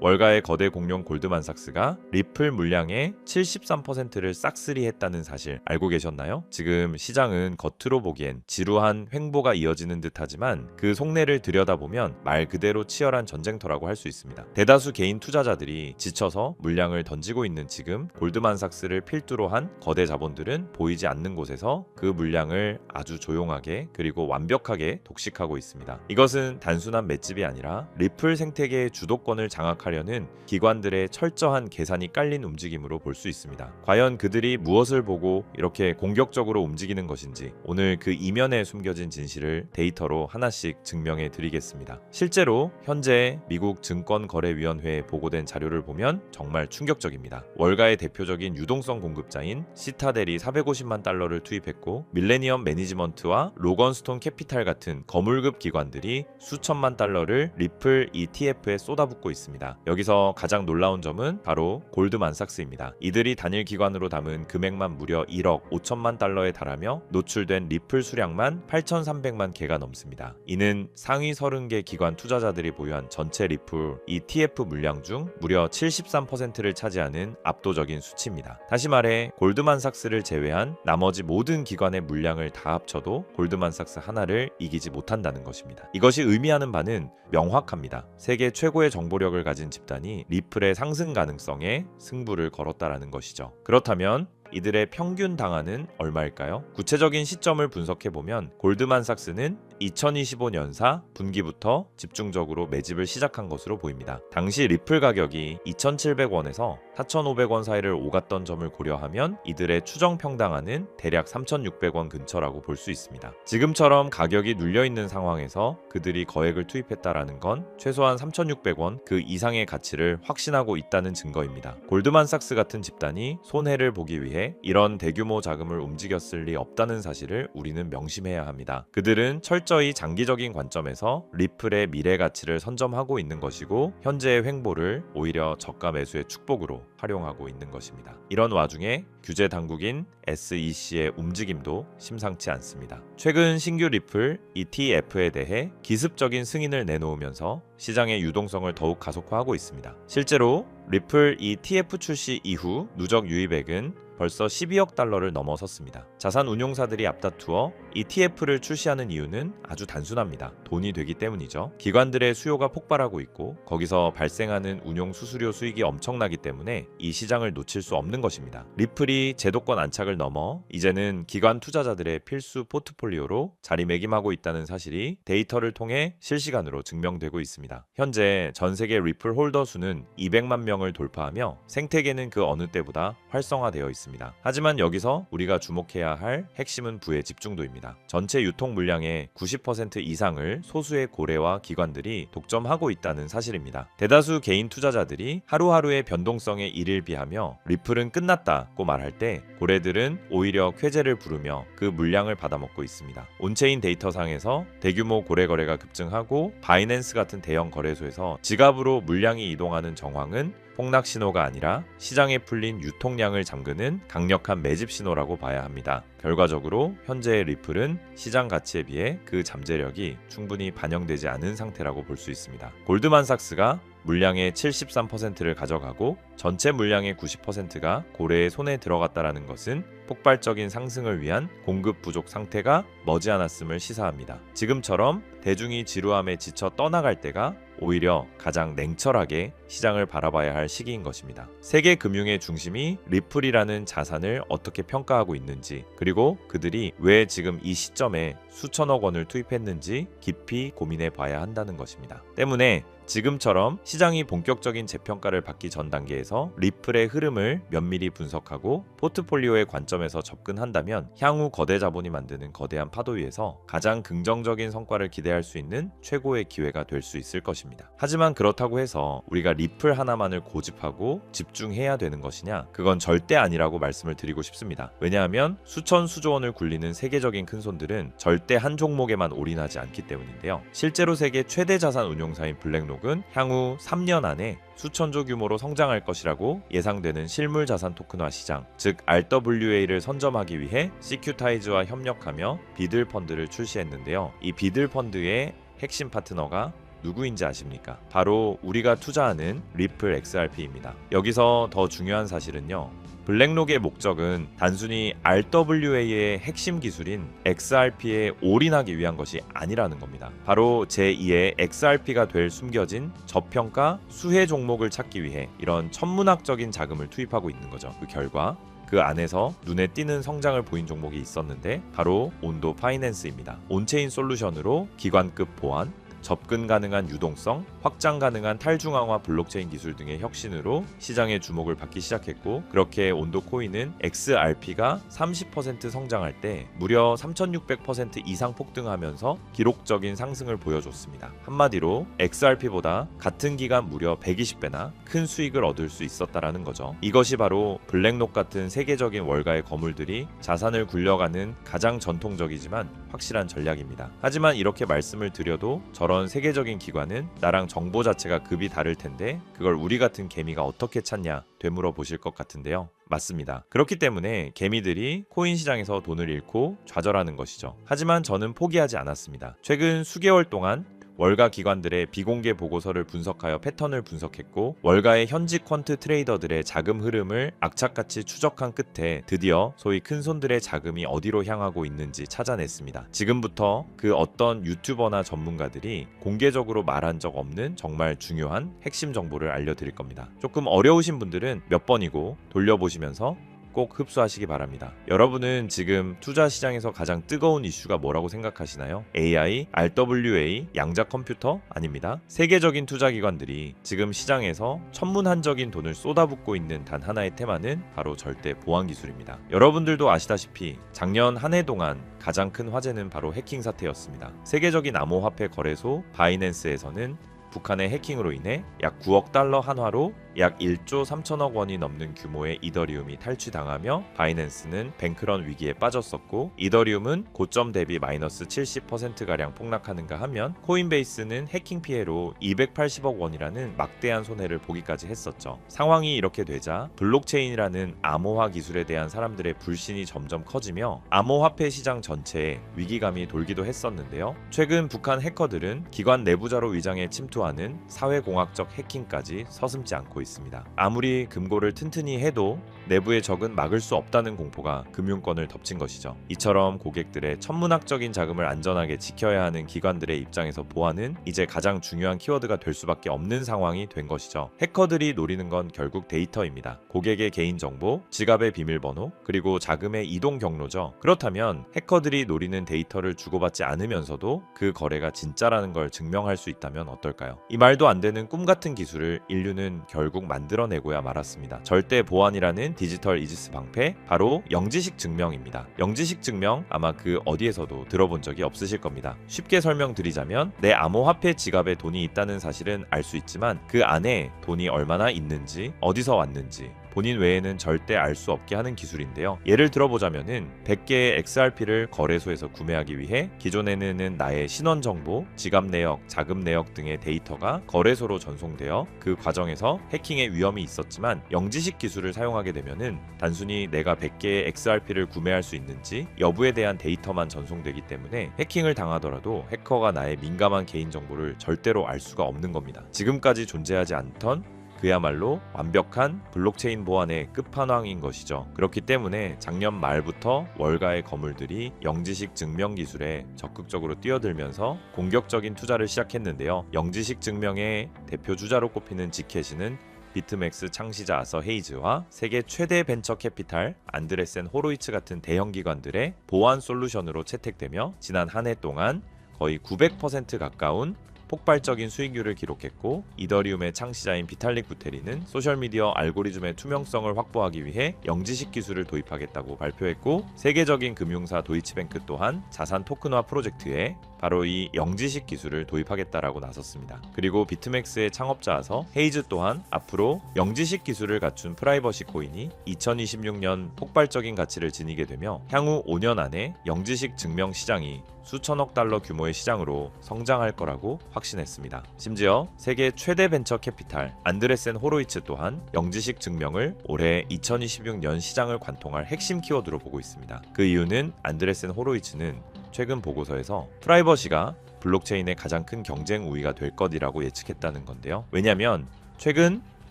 월가의 거대 공룡 골드만삭스가 리플 물량의 73%를 싹쓸이했다는 사실 알고 계셨나요? 지금 시장은 겉으로 보기엔 지루한 횡보가 이어지는 듯하지만 그 속내를 들여다보면 말 그대로 치열한 전쟁터라고 할 수 있습니다. 대다수 개인 투자자들이 지쳐서 물량을 던지고 있는 지금 골드만삭스를 필두로 한 거대 자본들은 보이지 않는 곳에서 그 물량을 아주 조용하게 그리고 완벽하게 독식하고 있습니다. 이것은 단순한 맷집이 아니라 리플 생태계의 주도권을 장악하려는 기관들의 철저한 계산이 깔린 움직임으로 볼 수 있습니다. 과연 그들이 무엇을 보고 이렇게 공격적으로 움직이는 것인지 오늘 그 이면에 숨겨진 진실을 데이터로 하나씩 증명해 드리겠습니다. 실제로 현재 미국 증권거래위원회에 보고된 자료를 보면 정말 충격적입니다. 월가의 대표적인 유동성 공급자인 시타델이 450만 달러를 투입했고 밀레니엄 매니지먼트와 로건스톤 캐피탈 같은 거물급 기관들이 수천만 달러를 리플 ETF에 쏟아붓고 있습니다. 여기서 가장 놀라운 점은 바로 골드만삭스입니다. 이들이 단일 기관으로 담은 금액만 무려 1억 5천만 달러에 달하며 노출된 리플 수량만 8,300만 개가 넘습니다. 이는 상위 30개 기관 투자자들이 보유한 전체 리플 ETF 물량 중 무려 73%를 차지하는 압도적인 수치입니다. 다시 말해 골드만삭스를 제외한 나머지 모든 기관의 물량을 다 합쳐도 골드만삭스 하나를 이기지 못한다는 것입니다. 이것이 의미하는 바는 명확합니다. 세계 최고의 정보력을 가진 집단이 리플의 상승 가능성에 승부를 걸었다라는 것이죠. 그렇다면 이들의 평균 당한은 얼마일까요? 구체적인 시점을 분석해보면 골드만삭스는 2025년사 분기부터 집중적으로 매집을 시작한 것으로 보입니다. 당시 리플 가격이 2,700원에서 4,500원 사이를 오갔던 점을 고려하면 이들의 추정 평당한은 대략 3,600원 근처라고 볼 수 있습니다. 지금처럼 가격이 눌려있는 상황에서 그들이 거액을 투입했다라는 건 최소한 3,600원 그 이상의 가치를 확신하고 있다는 증거입니다. 골드만삭스 같은 집단이 손해를 보기 위해 이런 대규모 자금을 움직였을 리 없다는 사실을 우리는 명심해야 합니다. 그들은 철저히 장기적인 관점에서 리플의 미래 가치를 선점하고 있는 것이고 현재의 횡보를 오히려 저가 매수의 축복으로 활용하고 있는 것입니다. 이런 와중에 규제 당국인 SEC의 움직임도 심상치 않습니다. 최근 신규 리플 ETF에 대해 기습적인 승인을 내놓으면서 시장의 유동성을 더욱 가속화하고 있습니다. 실제로 리플 ETF 출시 이후 누적 유입액은 벌써 12억 달러를 넘어섰습니다. 자산 운용사들이 앞다투어 ETF를 출시하는 이유는 아주 단순합니다. 돈이 되기 때문이죠. 기관들의 수요가 폭발하고 있고 거기서 발생하는 운용 수수료 수익이 엄청나기 때문에 이 시장을 놓칠 수 없는 것입니다. 리플이 제도권 안착을 넘어 이제는 기관 투자자들의 필수 포트폴리오로 자리매김하고 있다는 사실이 데이터를 통해 실시간으로 증명되고 있습니다. 현재 전 세계 리플 홀더 수는 200만 명을 돌파하며 생태계는 그 어느 때보다 활성화되어 있습니다. 하지만 여기서 우리가 주목해야 할 핵심은 부의 집중도입니다. 전체 유통 물량의 90% 이상을 소수의 고래와 기관들이 독점하고 있다는 사실입니다. 대다수 개인 투자자들이 하루하루의 변동성에 이를 비하며 리플은 끝났다고 말할 때 고래들은 오히려 쾌재를 부르며 그 물량을 받아먹고 있습니다. 온체인 데이터상에서 대규모 고래 거래가 급증하고 바이낸스 같은 대형 거래소에서 지갑으로 물량이 이동하는 정황은 폭락 신호가 아니라 시장에 풀린 유통량을 잠그는 강력한 매집 신호라고 봐야 합니다. 결과적으로 현재의 리플은 시장 가치에 비해 그 잠재력이 충분히 반영되지 않은 상태라고 볼 수 있습니다. 골드만삭스가 물량의 73%를 가져가고 전체 물량의 90%가 고래의 손에 들어갔다라는 것은 폭발적인 상승을 위한 공급 부족 상태가 머지않았음을 시사합니다. 지금처럼 대중이 지루함에 지쳐 떠나갈 때가 오히려 가장 냉철하게 시장을 바라봐야 할 시기인 것입니다. 세계 금융의 중심이 리플이라는 자산을 어떻게 평가하고 있는지 그리고 그들이 왜 지금 이 시점에 수천억 원을 투입했는지 깊이 고민해 봐야 한다는 것입니다. 때문에 지금처럼 시장이 본격적인 재평가를 받기 전 단계에서 리플의 흐름을 면밀히 분석하고 포트폴리오의 관점에서 접근한다면 향후 거대 자본이 만드는 거대한 파도 위에서 가장 긍정적인 성과를 기대할 수 있는 최고의 기회가 될 수 있을 것입니다. 하지만 그렇다고 해서 우리가 리플 하나만을 고집하고 집중해야 되는 것이냐? 그건 절대 아니라고 말씀을 드리고 싶습니다. 왜냐하면 수천 수조 원을 굴리는 세계적인 큰손들은 절대 한 종목에만 올인하지 않기 때문인데요. 실제로 세계 최대 자산 운용사인 블랙록은 향후 3년 안에 수천조 규모로 성장할 것이라고 예상되는 실물 자산 토큰화 시장, 즉 RWA를 선점하기 위해 시큐타이즈와 협력하며 비들 펀드를 출시했는데요. 이 비들 펀드의 핵심 파트너가 누구인지 아십니까? 바로 우리가 투자하는 리플 XRP입니다. 여기서 더 중요한 사실은요. 블랙록의 목적은 단순히 RWA의 핵심 기술인 XRP에 올인하기 위한 것이 아니라는 겁니다. 바로 제2의 XRP가 될 숨겨진 저평가 수혜 종목을 찾기 위해 이런 천문학적인 자금을 투입하고 있는 거죠. 그 결과 그 안에서 눈에 띄는 성장을 보인 종목이 있었는데 바로 온도 파이낸스입니다. 온체인 솔루션으로 기관급 보안, 접근 가능한 유동성, 확장 가능한 탈중앙화 블록체인 기술 등의 혁신으로 시장의 주목을 받기 시작했고, 그렇게 온도 코인은 XRP가 30% 성장할 때 무려 3600% 이상 폭등하면서 기록적인 상승을 보여줬습니다. 한마디로 XRP보다 같은 기간 무려 120배나 큰 수익을 얻을 수 있었다라는 거죠. 이것이 바로 블랙록 같은 세계적인 월가의 거물들이 자산을 굴려가는 가장 전통적이지만 확실한 전략입니다. 하지만 이렇게 말씀을 드려도 저런 세계적인 기관은 나랑 정보 자체가 급이 다를 텐데 그걸 우리 같은 개미가 어떻게 찾냐 되물어 보실 것 같은데요. 맞습니다. 그렇기 때문에 개미들이 코인 시장에서 돈을 잃고 좌절하는 것이죠. 하지만 저는 포기하지 않았습니다. 최근 수개월 동안 월가 기관들의 비공개 보고서를 분석하여 패턴을 분석했고, 월가의 현직 퀀트 트레이더들의 자금 흐름을 악착같이 추적한 끝에 드디어 소위 큰손들의 자금이 어디로 향하고 있는지 찾아냈습니다. 지금부터 그 어떤 유튜버나 전문가들이 공개적으로 말한 적 없는 정말 중요한 핵심 정보를 알려드릴 겁니다. 조금 어려우신 분들은 몇 번이고 돌려보시면서 꼭 흡수하시기 바랍니다. 여러분은 지금 투자 시장에서 가장 뜨거운 이슈가 뭐라고 생각하시나요? AI, RWA, 양자 컴퓨터? 아닙니다. 세계적인 투자 기관들이 지금 시장에서 천문한적인 돈을 쏟아붓고 있는 단 하나의 테마는 바로 절대 보안 기술입니다. 여러분들도 아시다시피 작년 한 해 동안 가장 큰 화제는 바로 해킹 사태였습니다. 세계적인 암호화폐 거래소 바이낸스에서는 북한의 해킹으로 인해 약 9억 달러 한화로 약 1조 3천억 원이 넘는 규모의 이더리움이 탈취당하며 바이낸스는 뱅크런 위기에 빠졌었고, 이더리움은 고점 대비 마이너스 70%가량 폭락하는가 하면 코인베이스는 해킹 피해로 280억 원이라는 막대한 손해를 보기까지 했었죠. 상황이 이렇게 되자 블록체인이라는 암호화 기술에 대한 사람들의 불신이 점점 커지며 암호화폐 시장 전체에 위기감이 돌기도 했었는데요. 최근 북한 해커들은 기관 내부자로 위장해 침투하는 사회공학적 해킹까지 서슴지 않고 있습니다. 아무리 금고를 튼튼히 해도 내부의 적은 막을 수 없다는 공포가 금융권을 덮친 것이죠. 이처럼 고객들의 천문학적인 자금을 안전하게 지켜야 하는 기관들의 입장에서 보안은 이제 가장 중요한 키워드가 될 수밖에 없는 상황이 된 것이죠. 해커들이 노리는 건 결국 데이터입니다. 고객의 개인정보, 지갑의 비밀번호, 그리고 자금의 이동 경로죠. 그렇다면 해커들이 노리는 데이터를 주고받지 않으면서도 그 거래가 진짜라는 걸 증명할 수 있다면 어떨까요? 이 말도 안 되는 꿈 같은 기술을 인류는 결국 만들어내고야 말았습니다. 절대 보안이라는 디지털 이지스 방패, 바로 영지식 증명입니다. 영지식 증명 아마 그 어디에서도 들어본 적이 없으실 겁니다. 쉽게 설명드리자면 내 암호화폐 지갑에 돈이 있다는 사실은 알 수 있지만 그 안에 돈이 얼마나 있는지, 어디서 왔는지 본인 외에는 절대 알 수 없게 하는 기술인데요. 예를 들어보자면은 100개의 XRP를 거래소에서 구매하기 위해 기존에는 나의 신원 정보, 지갑 내역, 자금 내역 등의 데이터가 거래소로 전송되어 그 과정에서 해킹의 위험이 있었지만, 영지식 기술을 사용하게 되면은 단순히 내가 100개의 XRP를 구매할 수 있는지 여부에 대한 데이터만 전송되기 때문에 해킹을 당하더라도 해커가 나의 민감한 개인 정보를 절대로 알 수가 없는 겁니다. 지금까지 존재하지 않던 그야말로 완벽한 블록체인 보안의 끝판왕인 것이죠. 그렇기 때문에 작년 말부터 월가의 거물들이 영지식 증명 기술에 적극적으로 뛰어들면서 공격적인 투자를 시작했는데요. 영지식 증명의 대표 주자로 꼽히는 지캐시는 비트맥스 창시자 아서 헤이즈와 세계 최대 벤처 캐피탈 안드레센 호로이츠 같은 대형 기관들의 보안 솔루션으로 채택되며 지난 한 해 동안 거의 900% 가까운 폭발적인 수익률을 기록했고, 이더리움의 창시자인 비탈릭 부테리는 소셜미디어 알고리즘의 투명성을 확보하기 위해 영지식 기술을 도입하겠다고 발표했고, 세계적인 금융사 도이치뱅크 또한 자산 토큰화 프로젝트에 바로 이 영지식 기술을 도입하겠다라고 나섰습니다. 그리고 비트맥스의 창업자아서 헤이즈 또한 앞으로 영지식 기술을 갖춘 프라이버시 코인이 2026년 폭발적인 가치를 지니게 되며 향후 5년 안에 영지식 증명 시장이 수천억 달러 규모의 시장으로 성장할 거라고 확신했습니다. 심지어 세계 최대 벤처 캐피탈 안드레센 호로이츠 또한 영지식 증명을 올해 2026년 시장을 관통할 핵심 키워드로 보고 있습니다. 그 이유는 안드레센 호로이츠는 최근 보고서에서 프라이버시가 블록체인의 가장 큰 경쟁 우위가 될 것이라고 예측했다는 건데요. 왜냐하면 최근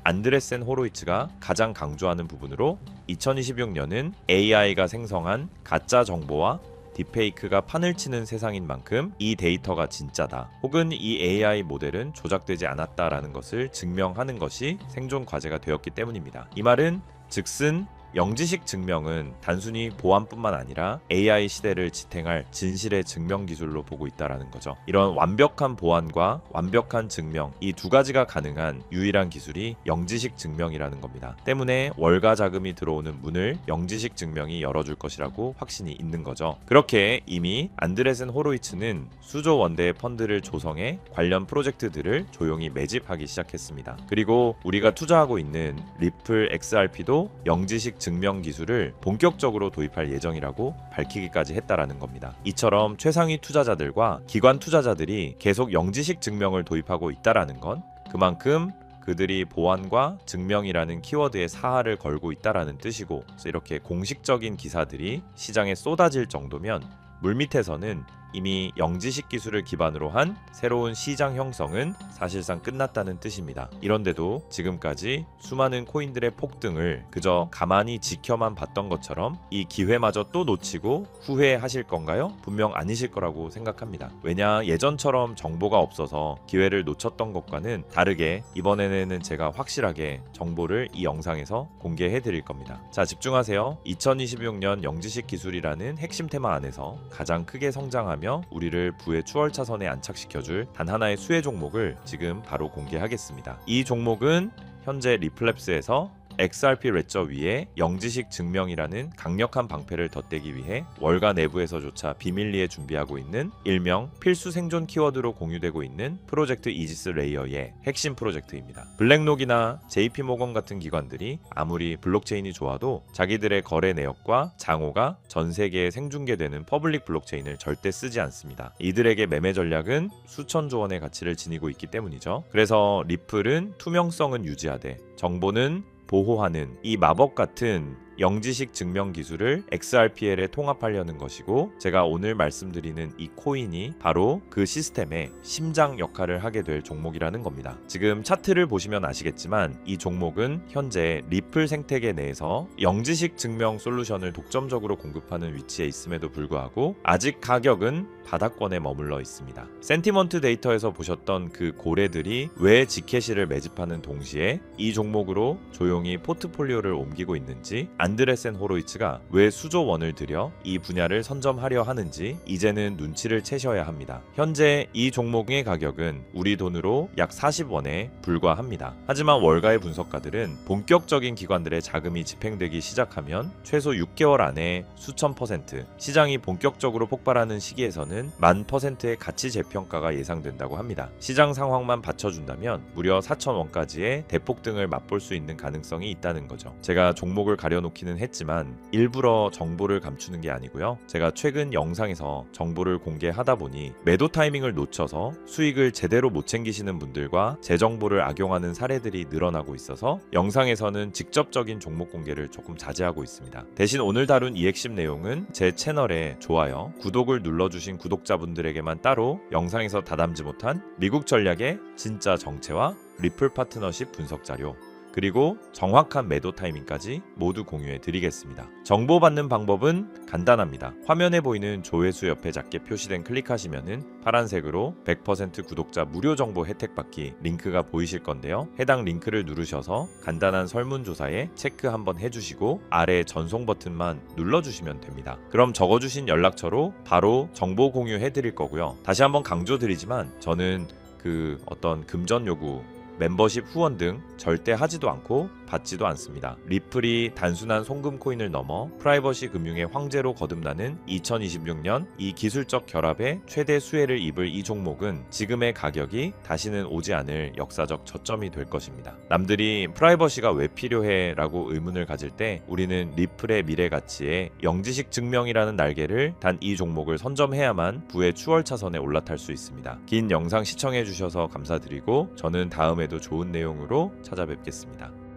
안드레센 호로이츠가 가장 강조하는 부분으로 2026년은 AI가 생성한 가짜 정보와 딥페이크가 판을 치는 세상인 만큼 이 데이터가 진짜다. 혹은 이 AI 모델은 조작되지 않았다라는 것을 증명하는 것이 생존 과제가 되었기 때문입니다. 이 말은 즉슨 영지식 증명은 단순히 보안뿐만 아니라 AI 시대를 지탱할 진실의 증명 기술로 보고 있다라는 거죠. 이런 완벽한 보안과 완벽한 증명, 이 두 가지가 가능한 유일한 기술이 영지식 증명이라는 겁니다. 때문에 월가 자금이 들어오는 문을 영지식 증명이 열어줄 것이라고 확신이 있는 거죠. 그렇게 이미 안드레센 호로이츠는 수조 원대의 펀드를 조성해 관련 프로젝트들을 조용히 매집하기 시작했습니다. 그리고 우리가 투자하고 있는 리플 XRP도 영지식 증명 기술을 본격적으로 도입할 예정이라고 밝히기까지 했다라는 겁니다. 이처럼 최상위 투자자들과 기관 투자자들이 계속 영지식 증명을 도입하고 있다라는 건 그만큼 그들이 보안과 증명이라는 키워드에 사활을 걸고 있다라는 뜻이고, 그래서 이렇게 공식적인 기사들이 시장에 쏟아질 정도면 물밑에서는 이미 영지식 기술을 기반으로 한 새로운 시장 형성은 사실상 끝났다는 뜻입니다. 이런데도 지금까지 수많은 코인들의 폭등을 그저 가만히 지켜만 봤던 것처럼 이 기회마저 또 놓치고 후회하실 건가요? 분명 아니실 거라고 생각합니다. 왜냐, 예전처럼 정보가 없어서 기회를 놓쳤던 것과는 다르게 이번에는 제가 확실하게 정보를 이 영상에서 공개해 드릴 겁니다. 자, 집중하세요. 2026년 영지식 기술이라는 핵심 테마 안에서 가장 크게 성장하며 우리를 부의 추월차선에 안착시켜줄 단 하나의 수혜 종목을 지금 바로 공개하겠습니다. 이 종목은 현재 리플랩스에서 XRP 레저 위에 영지식 증명이라는 강력한 방패를 덧대기 위해 월가 내부에서조차 비밀리에 준비하고 있는 일명 필수 생존 키워드로 공유되고 있는 프로젝트 이지스 레이어의 핵심 프로젝트입니다. 블랙록이나 JP모건 같은 기관들이 아무리 블록체인이 좋아도 자기들의 거래 내역과 장호가 전 세계에 생중계되는 퍼블릭 블록체인을 절대 쓰지 않습니다. 이들에게 매매 전략은 수천조 원의 가치를 지니고 있기 때문이죠. 그래서 리플은 투명성은 유지하되 정보는 보호하는 이 마법 같은 영지식 증명 기술을 XRPL에 통합하려는 것이고, 제가 오늘 말씀드리는 이 코인이 바로 그 시스템의 심장 역할을 하게 될 종목이라는 겁니다. 지금 차트를 보시면 아시겠지만 이 종목은 현재 리플 생태계 내에서 영지식 증명 솔루션을 독점적으로 공급하는 위치에 있음에도 불구하고 아직 가격은 바닥권에 머물러 있습니다. 센티먼트 데이터에서 보셨던 그 고래들이 왜 지캐시를 매집하는 동시에 이 종목으로 조용히 포트폴리오를 옮기고 있는지, 안드레센 호로이츠가 왜 수조 원을 들여 이 분야를 선점하려 하는지 이제는 눈치를 채셔야 합니다. 현재 이 종목의 가격은 우리 돈으로 약 40원에 불과합니다. 하지만 월가의 분석가들은 본격적인 기관들의 자금이 집행되기 시작하면 최소 6개월 안에 수천 %, 시장이 본격적으로 폭발하는 시기에서는 10,000%의 가치 재평가가 예상된다고 합니다. 시장 상황만 받쳐준다면 무려 4,000원까지의 대폭등을 맛볼 수 있는 가능성이 있다는 거죠. 제가 종목을 가려놓기는 했지만 일부러 정보를 감추는 게 아니고요. 제가 최근 영상에서 정보를 공개하다 보니 매도 타이밍을 놓쳐서 수익을 제대로 못 챙기시는 분들과 제 정보를 악용하는 사례들이 늘어나고 있어서 영상에서는 직접적인 종목 공개를 조금 자제하고 있습니다. 대신 오늘 다룬 이 핵심 내용은 제 채널에 좋아요, 구독을 눌러주신 구독자분들에게만 따로 영상에서 다담지 못한 미국 전략의 진짜 정체와 리플 파트너십 분석 자료, 그리고 정확한 매도 타이밍까지 모두 공유해 드리겠습니다. 정보 받는 방법은 간단합니다. 화면에 보이는 조회수 옆에 작게 표시된 클릭하시면은 파란색으로 100% 구독자 무료 정보 혜택 받기 링크가 보이실 건데요. 해당 링크를 누르셔서 간단한 설문조사에 체크 한번 해주시고 아래 전송 버튼만 눌러주시면 됩니다. 그럼 적어주신 연락처로 바로 정보 공유해 드릴 거고요. 다시 한번 강조드리지만 저는 그 어떤 금전 요구, 멤버십 후원 등 절대 하지도 않고 받지도 않습니다. 리플이 단순한 송금 코인을 넘어 프라이버시 금융의 황제로 거듭나는 2026년 이 기술적 결합에 최대 수혜를 입을 이 종목은 지금의 가격이 다시는 오지 않을 역사적 저점이 될 것입니다. 남들이 프라이버시가 왜 필요해? 라고 의문을 가질 때 우리는 리플의 미래 가치에 영지식 증명이라는 날개를 단 이 종목을 선점해야만 부의 추월 차선에 올라탈 수 있습니다. 긴 영상 시청해 주셔서 감사드리고 저는 다음에도 좋은 내용으로 찾아뵙겠습니다.